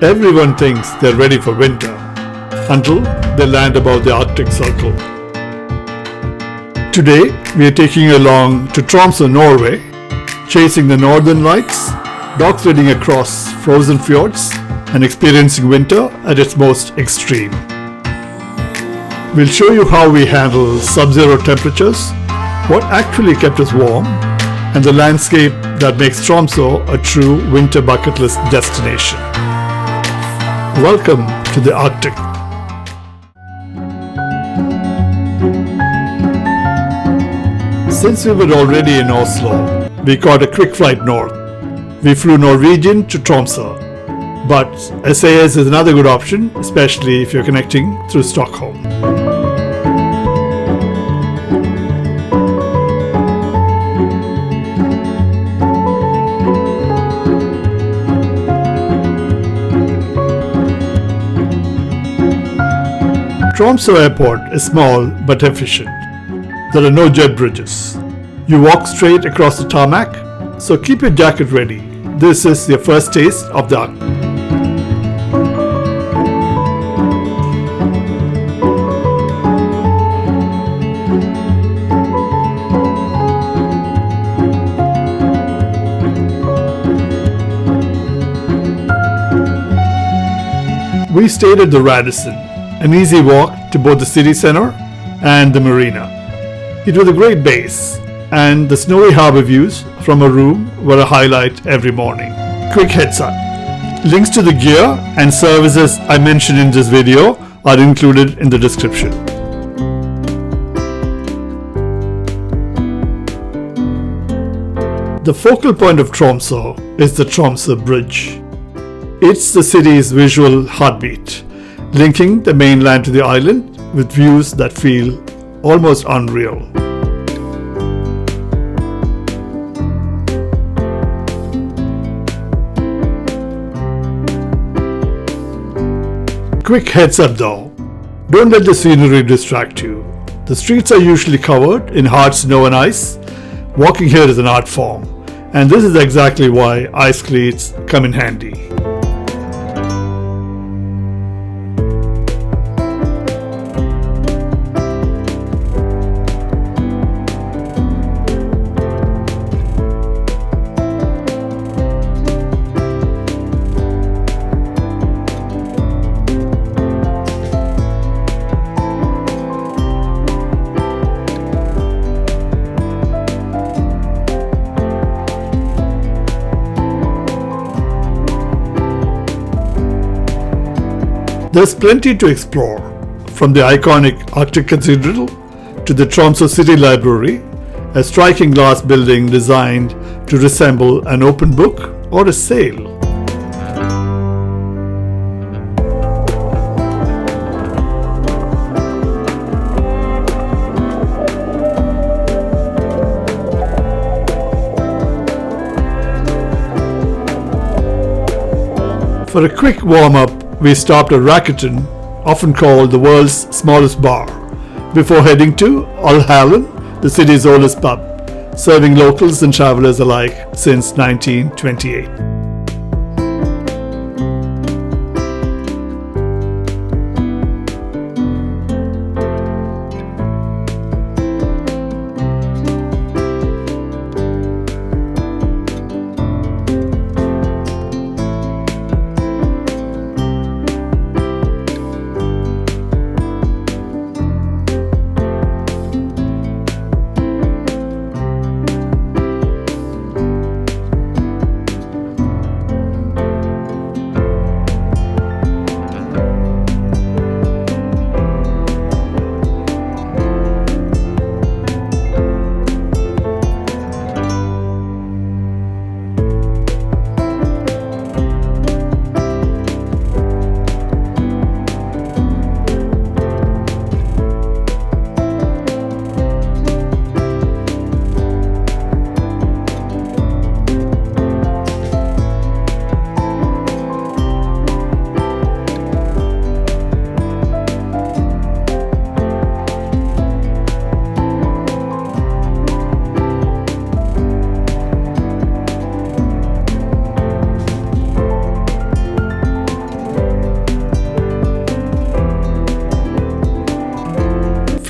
Everyone thinks they're ready for winter until they land above the Arctic Circle. Today, we are taking you along to Tromso, Norway, chasing the northern lights, dogsledding across frozen fjords, and experiencing winter at its most extreme. We'll show you how we handle sub-zero temperatures, what actually kept us warm, and the landscape that makes Tromso a true winter bucket list destination. Welcome to the Arctic. Since we were already in Oslo, we caught a quick flight north. We flew Norwegian to Tromso, but SAS is another good option, especially if you're connecting through Stockholm. Tromso Airport is small but efficient. There are no jet bridges. You walk straight across the tarmac, so keep your jacket ready. This is your first taste of the Arctic. We stayed at the Radisson, an easy walk to both the city center and the marina. It was a great base, and the snowy harbor views from a room were a highlight every morning. Quick heads up. Links to the gear and services I mentioned in this video are included in the description. The focal point of Tromso is the Tromso Bridge. It's the city's visual heartbeat, linking the mainland to the island with views that feel almost unreal. Quick heads up though, don't let the scenery distract you. The streets are usually covered in hard snow and ice. Walking here is an art form, and this is exactly why ice cleats come in handy. There's plenty to explore, from the iconic Arctic Cathedral to the Tromso City Library, a striking glass building designed to resemble an open book or a sail. For a quick warm-up, we stopped at Raketen, often called the world's smallest bar, before heading to Ølhallen, the city's oldest pub, serving locals and travelers alike since 1928.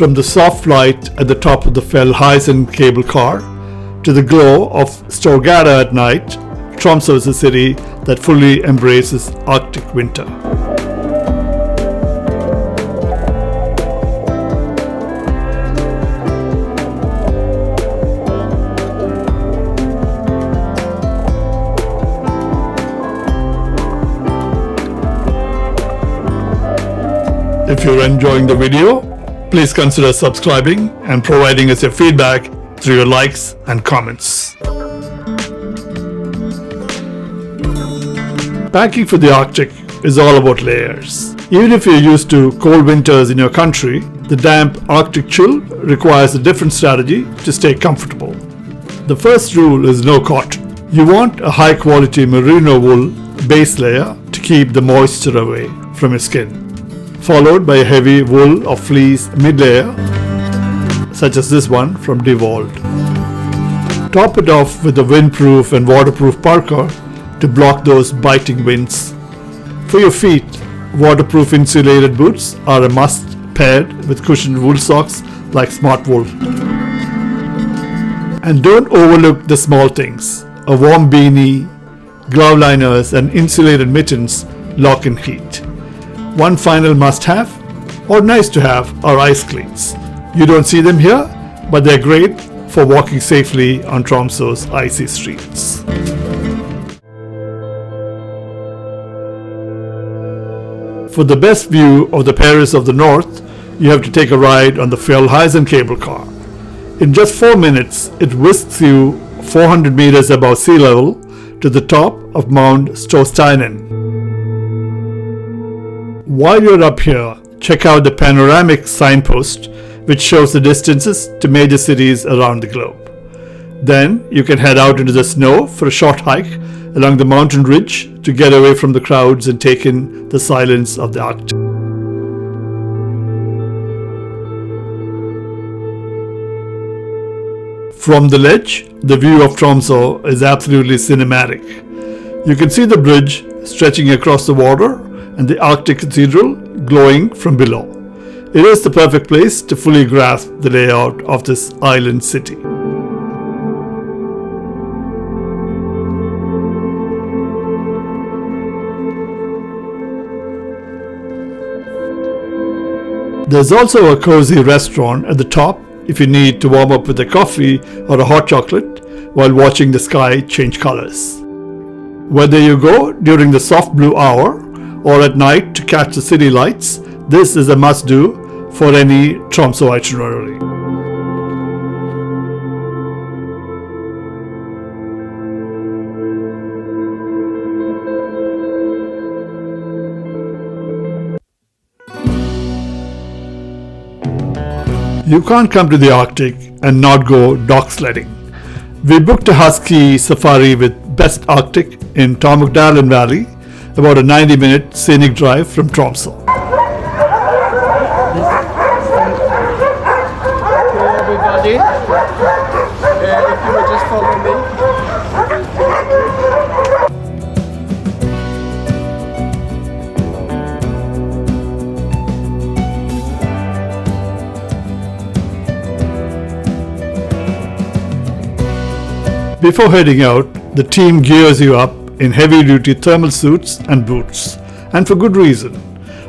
From the soft light at the top of the Fjellheisen cable car to the glow of Storgata at night, Tromso is a city that fully embraces Arctic winter. If you're enjoying the video, please consider subscribing and providing us your feedback through your likes and comments. Packing for the Arctic is all about layers. Even if you're used to cold winters in your country, the damp Arctic chill requires a different strategy to stay comfortable. The first rule is no cotton. You want a high quality merino wool base layer to keep the moisture away from your skin, followed by a heavy wool or fleece mid-layer, such as this one from DeWalt. Top it off with a windproof and waterproof parka to block those biting winds. For your feet, waterproof insulated boots are a must, paired with cushioned wool socks like Smart Wool. And don't overlook the small things. A warm beanie, glove liners and insulated mittens lock in heat. One final must-have, or nice to have, are ice cleats. You don't see them here, but they're great for walking safely on Tromso's icy streets. For the best view of the Paris of the North, you have to take a ride on the Fjellheisen cable car. In just 4 minutes, it whisks you 400 meters above sea level to the top of Mount Storsteinen. While you're up here, check out the panoramic signpost which shows the distances to major cities around the globe. Then you can head out into the snow for a short hike along the mountain ridge to get away from the crowds and take in the silence of the Arctic. From the ledge, the view of Tromso is absolutely cinematic. You can see the bridge stretching across the water and the Arctic Cathedral glowing from below. It is the perfect place to fully grasp the layout of this island city. There's also a cozy restaurant at the top if you need to warm up with a coffee or a hot chocolate while watching the sky change colors. Whether you go during the soft blue hour or at night to catch the city lights, this is a must-do for any Tromso itinerary. You can't come to the Arctic and not go dogsledding. We booked a Husky safari with Best Arctic in Tamokdalen Valley, about a 90-minute scenic drive from Tromso. Everybody, if you would just follow me. Before heading out, the team gears you up in heavy-duty thermal suits and boots, and for good reason.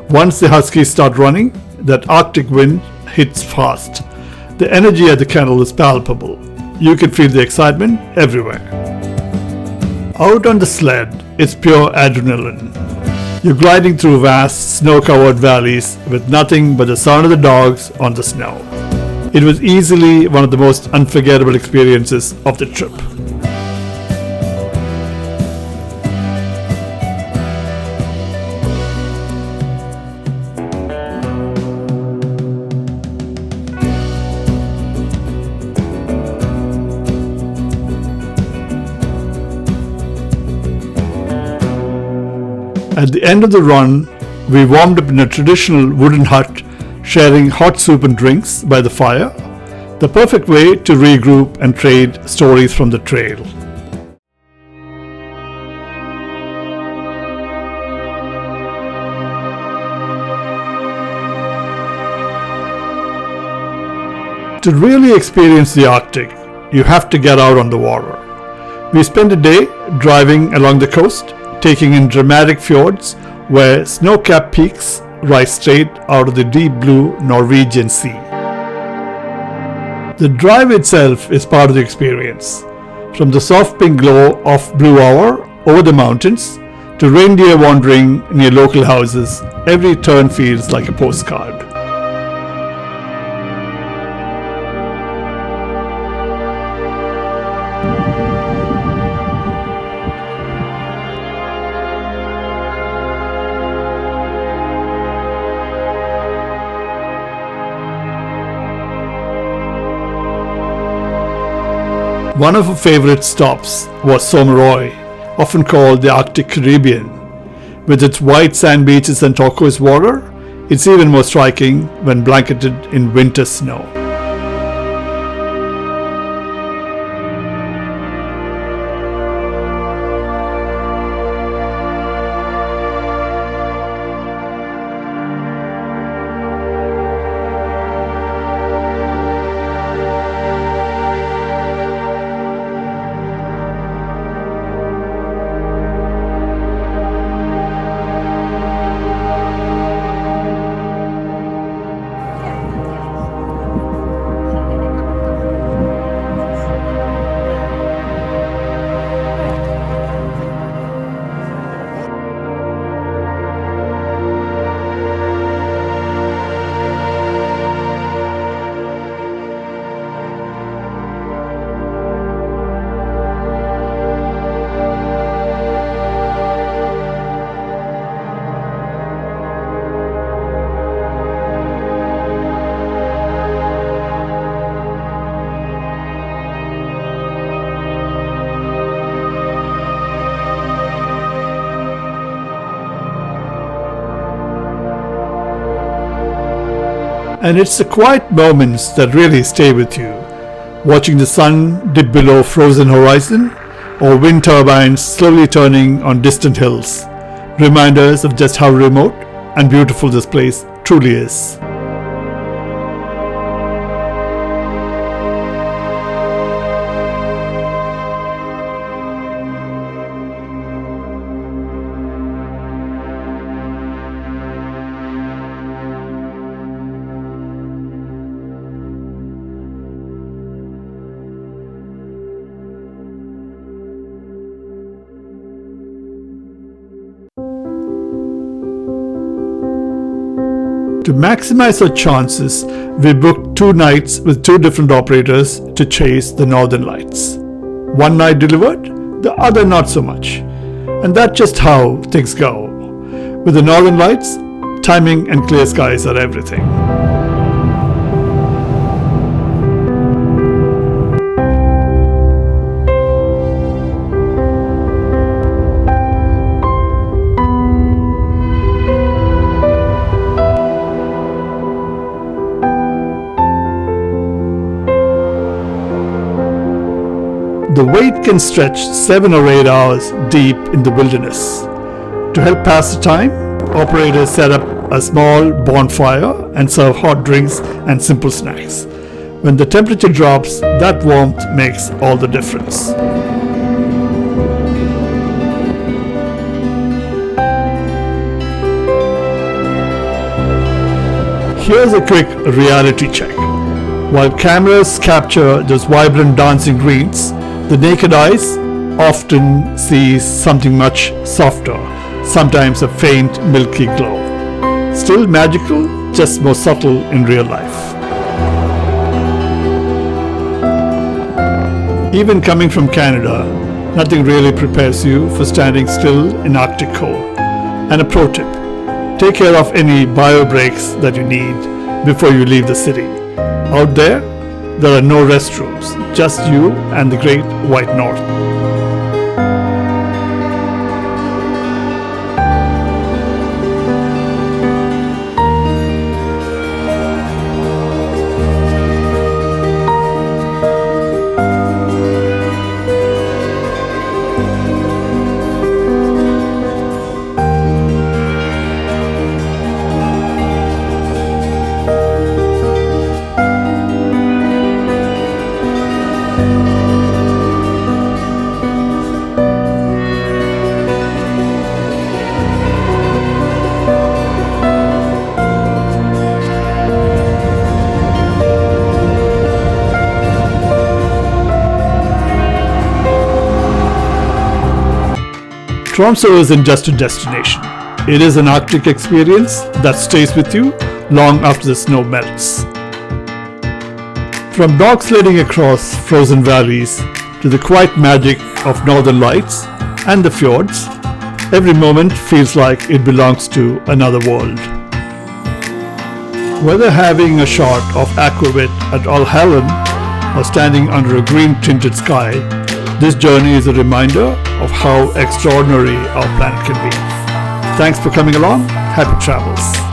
Once the Huskies start running, that Arctic wind hits fast. The energy at the kennel is palpable. You can feel the excitement everywhere. Out on the sled, it's pure adrenaline. You're gliding through vast, snow-covered valleys with nothing but the sound of the dogs on the snow. It was easily one of the most unforgettable experiences of the trip. At the end of the run, we warmed up in a traditional wooden hut, sharing hot soup and drinks by the fire, the perfect way to regroup and trade stories from the trail. To really experience the Arctic, you have to get out on the water. We spent a day driving along the coast, taking in dramatic fjords where snow-capped peaks rise straight out of the deep blue Norwegian Sea. The drive itself is part of the experience. From the soft pink glow of blue hour over the mountains to reindeer wandering near local houses, every turn feels like a postcard. One of our favorite stops was Sommarøy, often called the Arctic Caribbean. With its white sand beaches and turquoise water, it's even more striking when blanketed in winter snow. And it's the quiet moments that really stay with you. Watching the sun dip below frozen horizon or wind turbines slowly turning on distant hills. Reminders of just how remote and beautiful this place truly is. To maximize our chances, we booked 2 nights with 2 different operators to chase the northern lights. One night delivered, the other not so much. And that's just how things go. With the northern lights, timing and clear skies are everything. The wait can stretch 7 or 8 hours deep in the wilderness. To help pass the time, operators set up a small bonfire and serve hot drinks and simple snacks. When the temperature drops, that warmth makes all the difference. Here's a quick reality check. While cameras capture those vibrant dancing greens, the naked eyes often sees something much softer, sometimes a faint milky glow. Still magical, just more subtle in real life. Even coming from Canada, nothing really prepares you for standing still in Arctic cold. And a pro tip, take care of any bio breaks that you need before you leave the city. Out there are no restrooms, just you and the great white north. Tromso isn't just a destination. It is an Arctic experience that stays with you long after the snow melts. From dogsledding across frozen valleys to the quiet magic of northern lights and the fjords, every moment feels like it belongs to another world. Whether having a shot of aquavit at Ølhallen or standing under a green-tinted sky, this journey is a reminder of how extraordinary our planet can be. Thanks for coming along. Happy travels.